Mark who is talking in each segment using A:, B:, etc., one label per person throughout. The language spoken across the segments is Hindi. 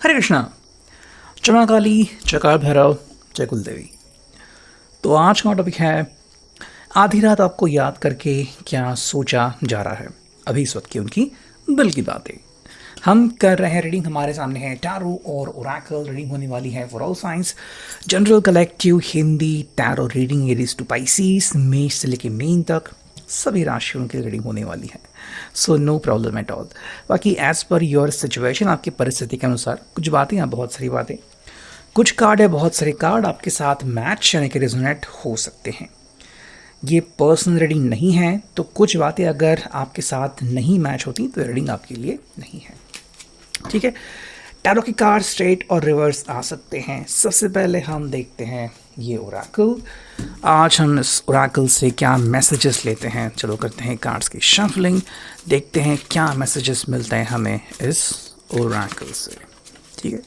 A: हरे कृष्णा। जय मां काली, जय काल भैरव, जय कुलदेवी। तो आज का टॉपिक है आधी रात आपको याद करके क्या सोचा जा रहा है, अभी इस वक्त की उनकी दिल की बातें। हम कर रहे हैं रीडिंग, हमारे सामने है टैरो और ओरेकल रीडिंग होने वाली है for all signs, general collective Hindi tarot reading Aries to Pisces, मेष से लेके मीन तक सभी राशियों की रीडिंग होने वाली है। So no problem at all. बाकी एज पर योर सिचुएशन, आपकी परिस्थिति के अनुसार कुछ बातें या बहुत सारी बातें, कुछ कार्ड या बहुत सारे कार्ड आपके साथ मैच यानी कि रेजोनेट हो सकते हैं। ये पर्सनल रीडिंग नहीं है, तो कुछ बातें अगर आपके साथ नहीं मैच होती तो रीडिंग आपके लिए नहीं है। ठीक है, टैरो के कार्ड स्ट्रेट और रिवर्स आ सकते हैं। सबसे पहले हम देखते हैं ये ओरेकल। आज हम इस ओरेकल से क्या मैसेजेस लेते हैं, चलो करते हैं कार्ड्स की शफलिंग, देखते हैं क्या मैसेजेस मिलते हैं हमें इस ओरेकल से। ठीक है,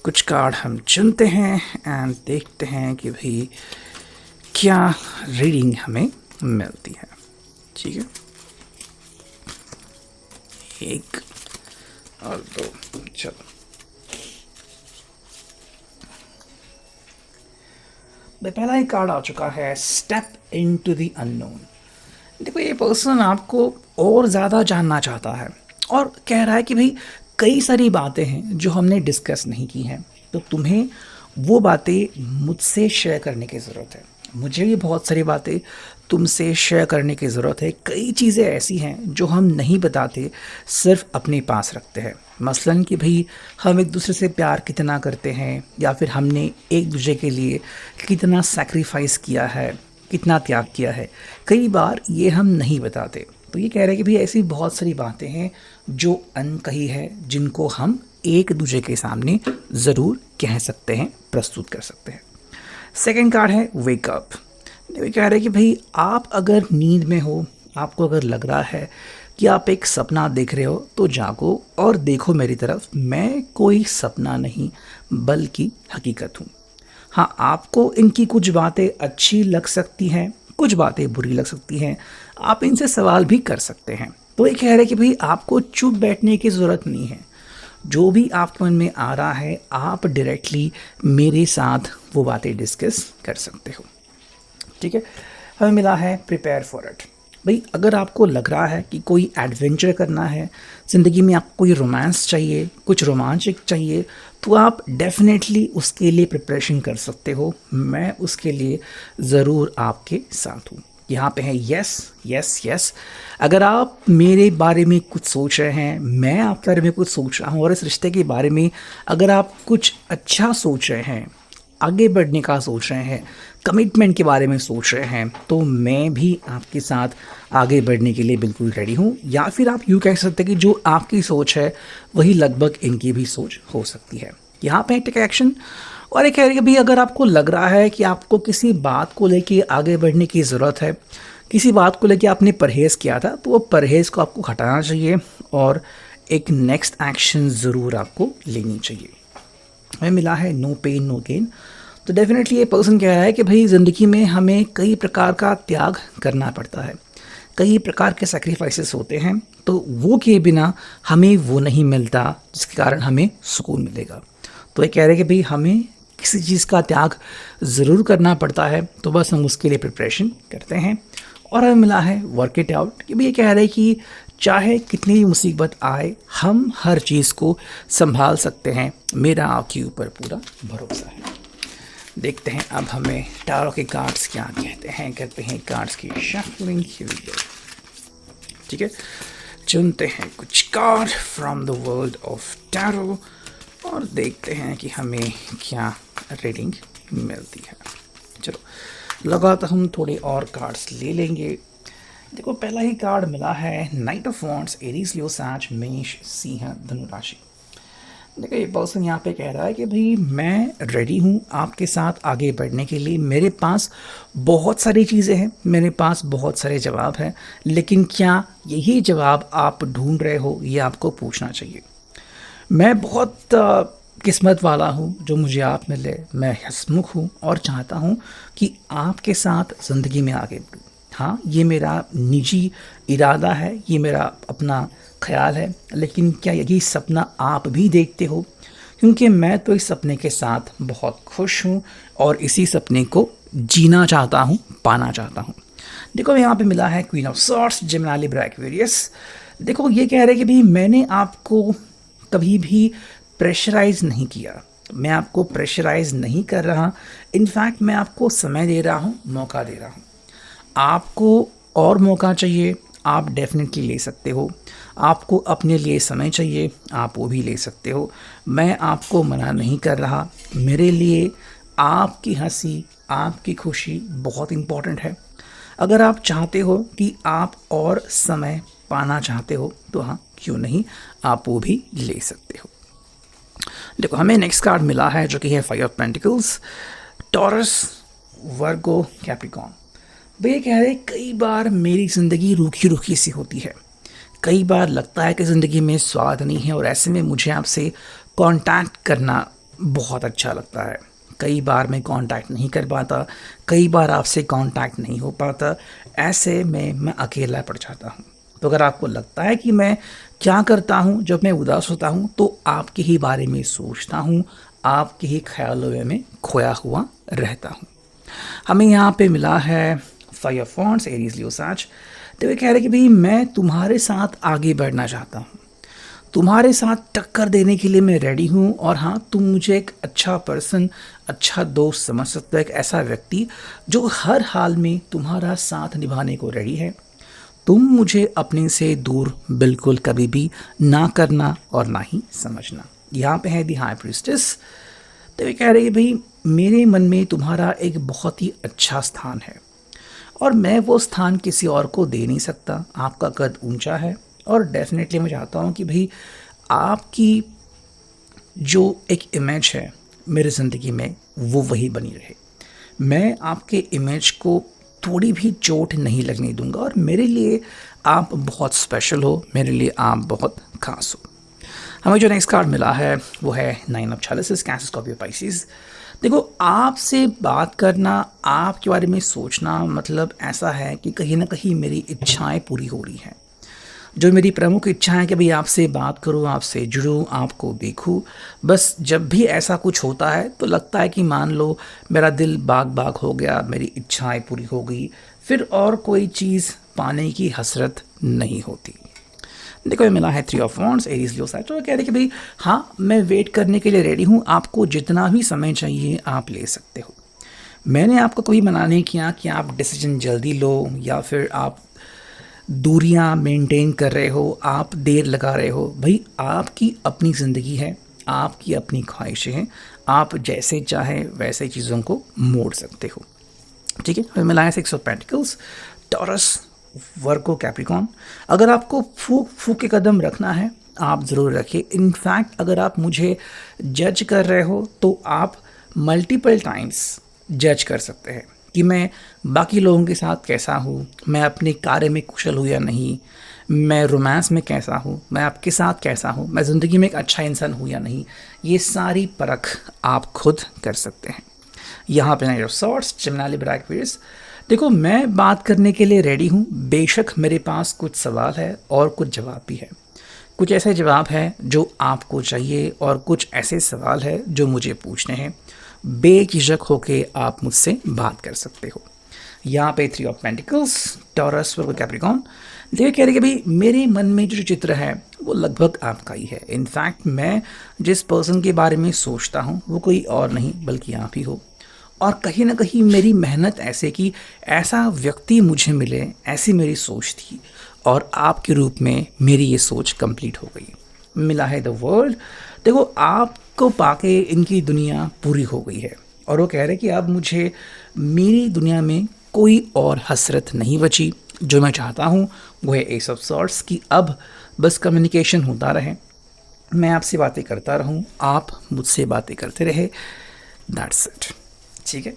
A: कुछ कार्ड हम चुनते हैं एंड देखते हैं कि भाई क्या रीडिंग हमें मिलती है। ठीक है, एक और दो, चलो। पहला ही कार्ड आ चुका है, स्टेप इनटू द अननोन। देखो, ये पर्सन आपको और ज़्यादा जानना चाहता है और कह रहा है कि भाई कई सारी बातें हैं जो हमने डिस्कस नहीं की हैं, तो तुम्हें वो बातें मुझसे शेयर करने की ज़रूरत है। मुझे भी बहुत सारी बातें तुमसे शेयर करने की ज़रूरत है। कई चीज़ें ऐसी हैं जो हम नहीं बताते, सिर्फ अपने पास रखते हैं। मसलन कि भाई हम एक दूसरे से प्यार कितना करते हैं, या फिर हमने एक दूसरे के लिए कितना सैक्रिफाइस किया है, कितना त्याग किया है, कई बार ये हम नहीं बताते। तो ये कह रहे हैं कि भाई ऐसी बहुत सारी बातें हैं जो अनकही है, जिनको हम एक दूसरे के सामने ज़रूर कह सकते हैं, प्रस्तुत कर सकते हैं। सेकेंड कार्ड है वेकअप। ये कह रहे हैं कि भाई आप अगर नींद में हो, आपको अगर लग रहा है कि आप एक सपना देख रहे हो, तो जागो और देखो मेरी तरफ। मैं कोई सपना नहीं बल्कि हकीकत हूँ। हाँ, आपको इनकी कुछ बातें अच्छी लग सकती हैं, कुछ बातें बुरी लग सकती हैं, आप इनसे सवाल भी कर सकते हैं। तो ये कह रहे हैं कि भाई आपको चुप बैठने की ज़रूरत नहीं है। जो भी आपके मन में आ रहा है, आप डायरेक्टली मेरे साथ वो बातें डिस्कस कर सकते हो। ठीक है, हमें मिला है प्रिपेयर फॉर इट। भाई अगर आपको लग रहा है कि कोई एडवेंचर करना है ज़िंदगी में, आपको कोई रोमांस चाहिए, कुछ रोमांचक चाहिए, तो आप डेफिनेटली उसके लिए प्रिपरेशन कर सकते हो। मैं उसके लिए ज़रूर आपके साथ हूँ। यहाँ पे है यस यस यस। अगर आप मेरे बारे में कुछ सोच रहे हैं, मैं आपके बारे में कुछ सोच रहा हूँ, और इस रिश्ते के बारे में अगर आप कुछ अच्छा सोच रहे हैं, आगे बढ़ने का सोच रहे हैं, कमिटमेंट के बारे में सोच रहे हैं, तो मैं भी आपके साथ आगे बढ़ने के लिए बिल्कुल रेडी हूँ। या फिर आप यूँ कह सकते हैं कि जो आपकी सोच है वही लगभग इनकी भी सोच हो सकती है। यहाँ पे टेक एक्शन। और एक है कि भाई अगर आपको लग रहा है कि आपको किसी बात को लेके आगे बढ़ने की ज़रूरत है, किसी बात को लेके आपने परहेज़ किया था, तो वो परहेज़ को आपको हटाना चाहिए और एक नेक्स्ट एक्शन ज़रूर आपको लेनी चाहिए। हमें मिला है नो पेन नो गेन। तो डेफिनेटली ये पर्सन कह रहा है कि भाई ज़िंदगी में हमें कई प्रकार का त्याग करना पड़ता है, कई प्रकार के सेक्रीफाइसेस होते हैं, तो वो किए बिना हमें वो नहीं मिलता जिसके कारण हमें सुकून मिलेगा। तो ये कह रहे हैं कि भाई हमें किसी चीज़ का त्याग ज़रूर करना पड़ता है, तो बस हम उसके लिए प्रिपरेशन करते हैं। और हमें मिला है वर्क इट आउट, कि भाई ये कह रहे हैं कि चाहे कितनी भी मुसीबत आए, हम हर चीज़ को संभाल सकते हैं, मेरा आपके ऊपर पूरा भरोसा है। देखते हैं अब हमें टैरो के कार्ड्स क्या कहते हैं, करते हैं कार्ड्स की शफलिंग। ठीक है, चुनते हैं कुछ card from the world of tarot और देखते हैं कि हमें क्या रीडिंग मिलती है। चलो लगातार हम थोड़े और कार्ड्स ले लेंगे। देखो, पहला ही कार्ड मिला है knight of wands, Aries Leo सैज मेष सिंह धनु राशि। देखो, ये पर्सन यहाँ पे कह रहा है कि भाई मैं रेडी हूँ आपके साथ आगे बढ़ने के लिए। मेरे पास बहुत सारी चीज़ें हैं, मेरे पास बहुत सारे जवाब हैं, लेकिन क्या यही जवाब आप ढूंढ रहे हो, ये आपको पूछना चाहिए। मैं बहुत किस्मत वाला हूँ जो मुझे आप मिले। मैं हंसमुख हूँ और चाहता हूँ कि आपके साथ ज़िंदगी में आगे बढ़ूँ। हाँ, ये मेरा निजी इरादा है, ये मेरा अपना ख्याल है, लेकिन क्या यही सपना आप भी देखते हो? क्योंकि मैं तो इस सपने के साथ बहुत खुश हूँ और इसी सपने को जीना चाहता हूँ, पाना चाहता हूँ। देखो यहाँ पे मिला है queen of swords, Gemini Libra Aquarius. देखो ये कह रहे हैं कि भाई मैंने आपको कभी भी प्रेशराइज नहीं किया, मैं आपको प्रेशराइज नहीं कर रहा, इनफैक्ट मैं आपको समय दे रहा हूँ, मौका दे रहा हूँ। आपको और मौका चाहिए, आप डेफिनेटली ले सकते हो। आपको अपने लिए समय चाहिए, आप वो भी ले सकते हो। मैं आपको मना नहीं कर रहा। मेरे लिए आपकी हंसी, आपकी खुशी बहुत इम्पॉर्टेंट है। अगर आप चाहते हो कि आप और समय पाना चाहते हो तो हाँ, क्यों नहीं, आप वो भी ले सकते हो। देखो हमें नेक्स्ट कार्ड मिला है जो कि है 5 of pentacles, taurus, Virgo, Capricorn. भैया कह रहे कई बार मेरी ज़िंदगी रूखी रूखी सी होती है, कई बार लगता है कि ज़िंदगी में स्वाद नहीं है और ऐसे में मुझे आपसे कांटेक्ट करना बहुत अच्छा लगता है। कई बार मैं कांटेक्ट नहीं कर पाता, कई बार आपसे कांटेक्ट नहीं हो पाता, ऐसे में मैं अकेला पड़ जाता हूँ। तो अगर आपको लगता है कि मैं क्या करता हूँ जब मैं उदास होता हूँ, तो आपके ही बारे में सोचता हूँ, आपके ही ख्यालों में खोया हुआ रहता हूँ। हमें यहाँ पे मिला है 5 ऑफ वॉन्ड्स, एरीज, लियो, साज। तो ये कह रहे कि भाई मैं तुम्हारे साथ आगे बढ़ना चाहता हूँ, तुम्हारे साथ टक्कर देने के लिए मैं रेडी हूँ। और हाँ, तुम मुझे एक अच्छा पर्सन, अच्छा दोस्त समझ सकते हो, एक ऐसा व्यक्ति जो हर हाल में तुम्हारा साथ निभाने को रेडी है। तुम मुझे अपने से दूर बिल्कुल कभी भी ना करना और ना ही समझना। यहाँ पे है दी हाई प्रीस्टेस। तो ये कह रही है भाई मेरे मन में तुम्हारा एक बहुत ही अच्छा स्थान है और मैं वो स्थान किसी और को दे नहीं सकता। आपका कद ऊंचा है और डेफिनेटली मैं चाहता हूँ कि भाई आपकी जो एक इमेज है मेरी ज़िंदगी में वो वही बनी रहे। मैं आपके इमेज को थोड़ी भी चोट नहीं लगने दूंगा और मेरे लिए आप बहुत स्पेशल हो, मेरे लिए आप बहुत खास हो। हमें जो नेक्स्ट कार्ड मिला है वो है 9 ऑफ चैलिसेस, कैंसर, स्कॉर्पियो, पाइसेस। देखो आपसे बात करना, आपके बारे में सोचना मतलब ऐसा है कि कहीं ना कहीं मेरी इच्छाएं पूरी हो रही हैं। जो मेरी प्रमुख इच्छा है कि भाई आपसे बात करूं, आपसे जुड़ूं, आपको देखूं। बस जब भी ऐसा कुछ होता है तो लगता है कि मान लो मेरा दिल बाग बाग हो गया, मेरी इच्छाएं पूरी हो गई, फिर और कोई चीज़ पाने की हसरत नहीं होती। देखो ये मिला है 3 of wands, Aries, Leo, side. तो कह रहे कि भाई हाँ, मैं वेट करने के लिए रेडी हूँ, आपको जितना भी समय चाहिए आप ले सकते हो। मैंने आपको कभी मना नहीं किया कि आप डिसीजन जल्दी लो या फिर आप दूरियां मेंटेन कर रहे हो, आप देर लगा रहे हो। भाई आपकी अपनी ज़िंदगी है, आपकी अपनी ख्वाहिशें हैं, आप जैसे चाहें वैसे चीज़ों को मोड़ सकते हो। ठीक है, हमें मिला है 6 of pentacles, taurus, Virgo, Capricorn. अगर आपको फूक फूक के कदम रखना है आप ज़रूर रखिए। इनफैक्ट अगर आप मुझे जज कर रहे हो तो आप मल्टीपल टाइम्स जज कर सकते हैं कि मैं बाकी लोगों के साथ कैसा हूँ, मैं अपने कार्य में कुशल हूँ या नहीं, मैं रोमांस में कैसा हूँ, मैं आपके साथ कैसा हूँ, मैं ज़िंदगी में एक अच्छा इंसान हूँ या नहीं। ये सारी परख आप खुद कर सकते हैं। यहाँ पे night of swords, Gemini, Libra, Aquarius. देखो मैं बात करने के लिए रेडी हूँ। बेशक मेरे पास कुछ सवाल है और कुछ जवाब भी है। कुछ ऐसे जवाब है जो आपको चाहिए और कुछ ऐसे सवाल है जो मुझे पूछने हैं। बेझिझक होके आप मुझसे बात कर सकते हो। यहाँ पे 3 of pentacles, taurus, Virgo, Capricorn. देखिए कह रहे कि भाई मेरे मन में जो चित्र है वो लगभग आपका ही है। इनफैक्ट मैं जिस पर्सन के बारे में सोचता हूँ वो कोई और नहीं बल्कि आप ही हो। और कहीं ना कहीं मेरी मेहनत ऐसे कि ऐसा व्यक्ति मुझे मिले, ऐसी मेरी सोच थी और आपके रूप में मेरी ये सोच कंप्लीट हो गई। मिला है द वर्ल्ड। देखो आपको पाके इनकी दुनिया पूरी हो गई है और वो कह रहे कि अब मुझे मेरी दुनिया में कोई और हसरत नहीं बची। जो मैं चाहता हूँ वो है एस ऑफ सॉर्ड्स की अब बस कम्युनिकेशन होता रहे, मैं आपसे बातें करता रहूँ, आप मुझसे बातें करते रहे। That's it. ठीक है,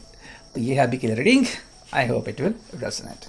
A: तो ये है अभी की reading. I hope it will resonate.